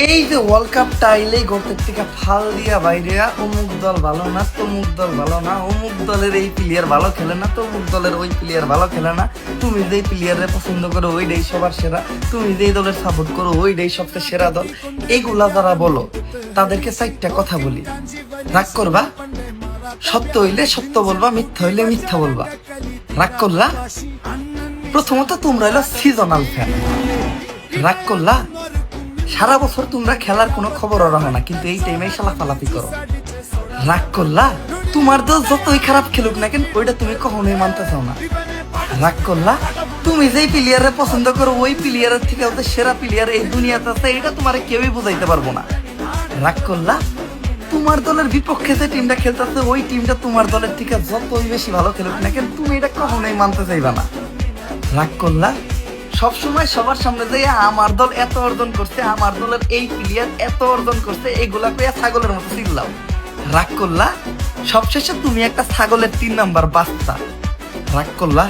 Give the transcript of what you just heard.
এই যে ওয়ার্ল্ড কাপটা আইলেই গর্তের থেকে ফাল দিয়া বাইরে অমুক দল ভালো না, তমুক দল ভালো না, অমুক দলের এই প্লেয়ার ভালো খেলে না, তমুক দলের ওই প্লেয়ার ভালো খেলে না, তুমি যেই প্লেয়ারে পছন্দ করো ওইটাই সবার সেরা, তুমি যেই দলের সাপোর্ট করো ওইটাই সবচেয়ে সেরা দল। এইগুলা যারা বলো তাদেরকে চারটা কথা বলি, রাগ করবা? সত্য হইলে সত্য বলবা, মিথ্যা হইলে মিথ্যা বলবা। রাগ করলা? প্রথমত তোমরা হলো সিজনাল ফ্যান। রাগ করলা? সারা বছর তোমরা খেলার কোনো খবরও রাখো না, কিন্তু এই টাইমে লাফালাফি করো। রাগ করলা? তোমার দল যতই খারাপ খেলুক না কেন ওইটা তুমি কখনোই মানতে চাও না। রাগ করলা? তুমি যেই প্লেয়ারে পছন্দ করো ওই প্লেয়ারের থেকে ওদের সেরা প্লেয়ার এই দুনিয়াতে আছে, এটা তোমার কেউই বুঝাইতে পারবো না। রাগ করলা? তোমার দলের বিপক্ষে যে টিমটা খেলতেছে ওই টিমটা তোমার দলের থেকে যতই বেশি ভালো খেলুক না কেন তুমি এটা কখনোই মানতে চাইবা না। রাগ করলা? সবসময় সবার সামনে যে আমার দল এত অর্জন করছে, আমার দলের এই প্লেয়ার এত অর্জন করছে, এগুলা পেয়ে ছাগলের মতো চিল্লাও। রাগ করলা? সবশেষে তুমি একটা ছাগলের 3 নাম্বার বাচ্চা। রাগ করলা?